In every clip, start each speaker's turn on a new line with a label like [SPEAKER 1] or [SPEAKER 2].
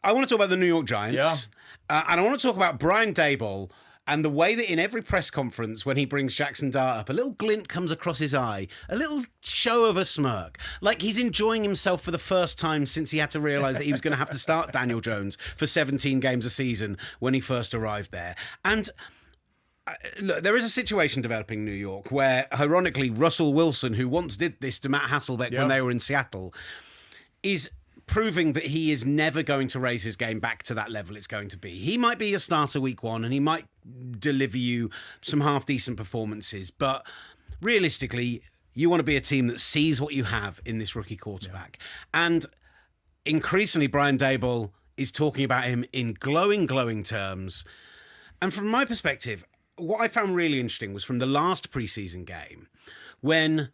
[SPEAKER 1] I want to talk about the New York Giants.
[SPEAKER 2] Yeah.
[SPEAKER 1] And I want to talk about Brian Daboll and the way that in every press conference when he brings Jaxson Dart up, a little glint comes across his eye, a little show of a smirk, like he's enjoying himself for the first time since he had to realise that he was going to have to start Daniel Jones for 17 games a season when he first arrived there. And look, there is a situation developing in New York where, ironically, Russell Wilson, who once did this to Matt Hasselbeck when they were in Seattle, is proving that he is never going to raise his game back to that level it's going to be. He might be a starter week one and he might deliver you some half-decent performances, but realistically, you want to be a team that sees what you have in this rookie quarterback. Yeah. And increasingly, Brian Daboll is talking about him in glowing terms. And from my perspective, what I found really interesting was from the last preseason game when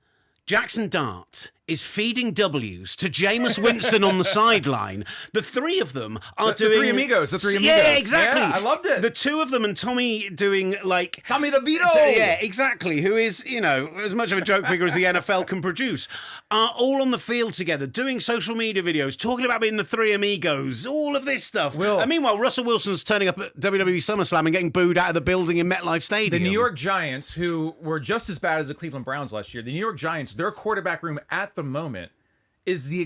[SPEAKER 1] Jaxson Dart is feeding W's to Jameis Winston on the sideline. The three of them are doing...
[SPEAKER 2] The three amigos.
[SPEAKER 1] Yeah, exactly.
[SPEAKER 2] Yeah, I loved it.
[SPEAKER 1] The two of them and Tommy doing like...
[SPEAKER 2] Tommy DeVito!
[SPEAKER 1] Yeah, exactly. Who is, as much of a joke figure as the NFL can produce, are all on the field together, doing social media videos, talking about being the three amigos, all of this stuff. And meanwhile, Russell Wilson's turning up at WWE SummerSlam and getting booed out of the building in MetLife Stadium.
[SPEAKER 2] The New York Giants, who were just as bad as the Cleveland Browns last year, the New York Giants, their quarterback room at the moment is the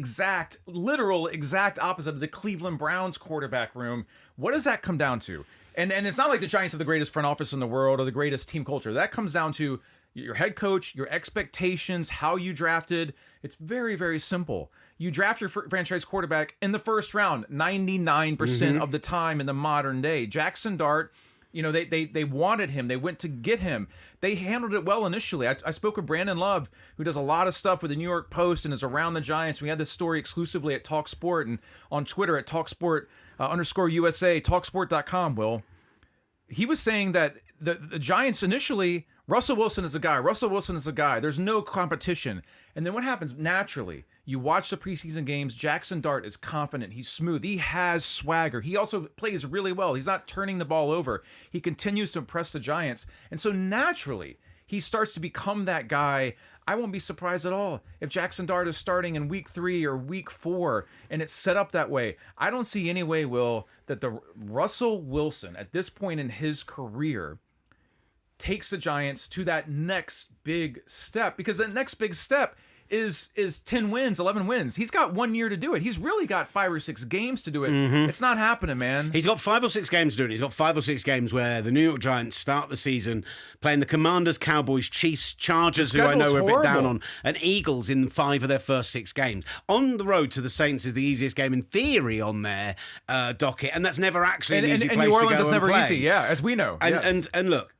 [SPEAKER 2] literal exact opposite of the Cleveland Browns quarterback room. What does that come down to? And it's not like the Giants have the greatest front office in the world or the greatest team culture. That comes down to your head coach, your expectations, how you drafted. It's very, very simple. You draft your franchise quarterback in the first round 99% of the time in the modern day. Jaxson Dart, they wanted him. They went to get him. They handled it well initially. I spoke with Brandon Love, who does a lot of stuff with the New York Post and is around the Giants. We had this story exclusively at talkSPORT and on Twitter at talkSPORT _USA, talkSPORT.com, Will. He was saying that the Giants initially, Russell Wilson is a guy. Russell Wilson is a guy. There's no competition. And then what happens naturally? You watch the preseason games. Jaxson Dart is confident. He's smooth. He has swagger. He also plays really well. He's not turning the ball over. He continues to impress the Giants. And so naturally, he starts to become that guy. I won't be surprised at all if Jaxson Dart is starting in week 3 or week 4 and it's set up that way. I don't see any way, Will, that the Russell Wilson at this point in his career takes the Giants to that next big step, because that next big step is 10 wins, 11 wins. He's got 1 year to do it. He's really got 5 or 6 games to do it. It's not happening, man.
[SPEAKER 1] He's got 5 or 6 games to do it. He's got 5 or 6 games where the New York Giants start the season playing the Commanders, Cowboys, Chiefs, Chargers, who I know we're a bit down on, and Eagles in 5 of their first 6 games. On the road to the Saints is the easiest game in theory on their docket, and that's never actually an easy place
[SPEAKER 2] New Orleans
[SPEAKER 1] to go
[SPEAKER 2] is never
[SPEAKER 1] play.
[SPEAKER 2] easy, yeah, as we know.
[SPEAKER 1] And look,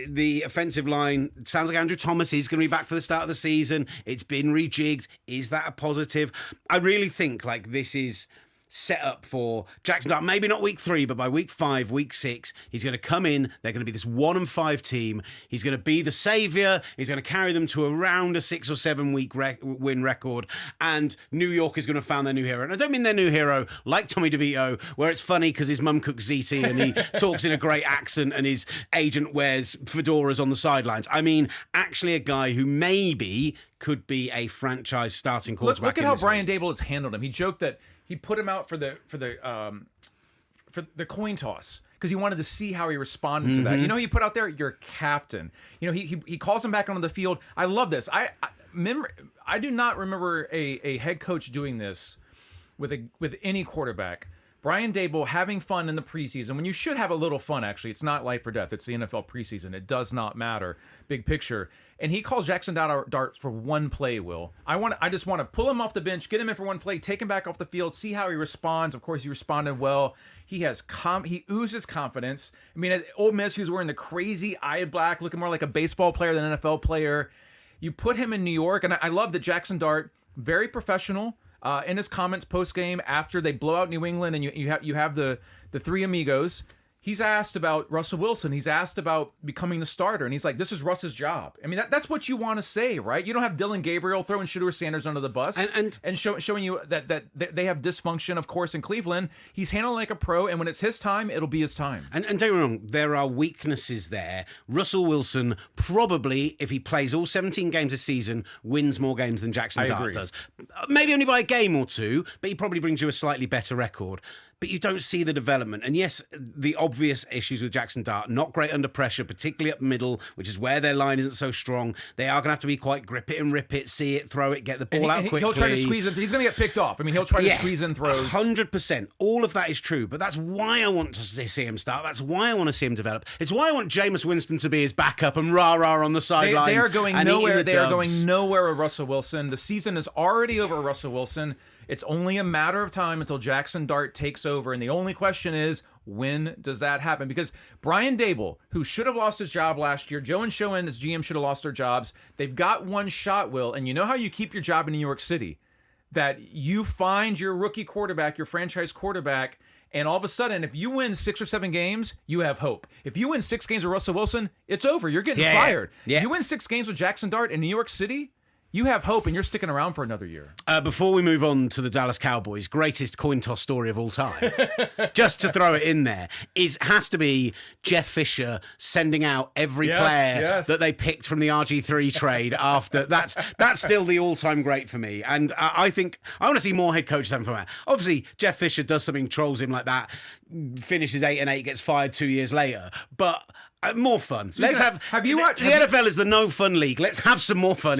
[SPEAKER 1] the offensive line, sounds like Andrew Thomas is going to be back for the start of the season. It's been rejigged. Is that a positive? I really think like this is set up for Jaxson Dart. Maybe not week 3, but by week 5, week 6, he's going to come in. They're going to be this 1-5 team. He's going to be the savior. He's going to carry them to around a 6 or 7 week win record. And New York is going to found their new hero. And I don't mean their new hero like Tommy DeVito, where it's funny because his mum cooks ziti and he talks in a great accent and his agent wears fedoras on the sidelines. I mean, actually a guy who maybe could be a franchise starting quarterback.
[SPEAKER 2] Look at how Brian Daboll has handled him. He joked that he put him out for the coin toss because he wanted to see how he responded to that. You know, you put out there your captain. You know, he calls him back onto the field. I love this. I do not remember a head coach doing this with any quarterback. Brian Daboll having fun in the preseason when you should have a little fun. Actually, it's not life or death. It's the NFL preseason. It does not matter. Big picture. And he calls Jaxson Dart for one play. Will I just want to pull him off the bench, get him in for one play, take him back off the field, see how he responds. Of course, he responded well. He oozes confidence. I mean, at Ole Miss, he was wearing the crazy eye black, looking more like a baseball player than an NFL player. You put him in New York, and I love that Jaxson Dart, very professional. In his comments post game after they blow out New England, and you have the three amigos, he's asked about Russell Wilson. He's asked about becoming the starter, and he's like, "This is Russ's job." I mean, that's what you want to say, right? You don't have Dylan Gabriel throwing Shedeur Sanders under the bus and showing you that they have dysfunction, of course, in Cleveland. He's handling like a pro, and when it's his time, it'll be his time.
[SPEAKER 1] And don't get me wrong, there are weaknesses there. Russell Wilson probably, if he plays all 17 games a season, wins more games than Jaxson Dart does. Maybe only by a game or two, but he probably brings you a slightly better record. but you don't see the development. And yes, the obvious issues with Jaxson Dart, not great under pressure, particularly up middle, which is where their line isn't so strong. They are going to have to be quite grip it and rip it, see it, throw it, get the ball out quickly.
[SPEAKER 2] He'll try to squeeze in. He's going to get picked off. I mean, he'll try to squeeze in throws.
[SPEAKER 1] 100%. All of that is true, but that's why I want to see him start. That's why I want to see him develop. It's why I want Jameis Winston to be his backup and rah-rah on the sideline.
[SPEAKER 2] They are going nowhere. They are going nowhere with Russell Wilson. The season is already over, Russell Wilson. It's only a matter of time until Jaxson Dart takes over. And the only question is, when does that happen? Because Brian Dable, who should have lost his job last year, Joe and Schoen as GM should have lost their jobs. They've got one shot, Will. And you know how you keep your job in New York City? That you find your rookie quarterback, your franchise quarterback, and all of a sudden, if you win 6 or 7 games, you have hope. If you win 6 games with Russell Wilson, it's over. You're getting fired.
[SPEAKER 1] Yeah.
[SPEAKER 2] If you win 6 games with Jaxson Dart in New York City, you have hope, and you're sticking around for another year.
[SPEAKER 1] Before we move on to the Dallas Cowboys, greatest coin toss story of all time, just to throw it in there, has to be Jeff Fisher sending out every player that they picked from the RG3 trade after. That's still the all-time great for me. And I think I want to see more head coaches having fun with that. Obviously, Jeff Fisher does something, trolls him like that, finishes 8-8, gets fired 2 years later. But more fun. Let's have you watched the NFL is the no fun league. Let's have some more fun.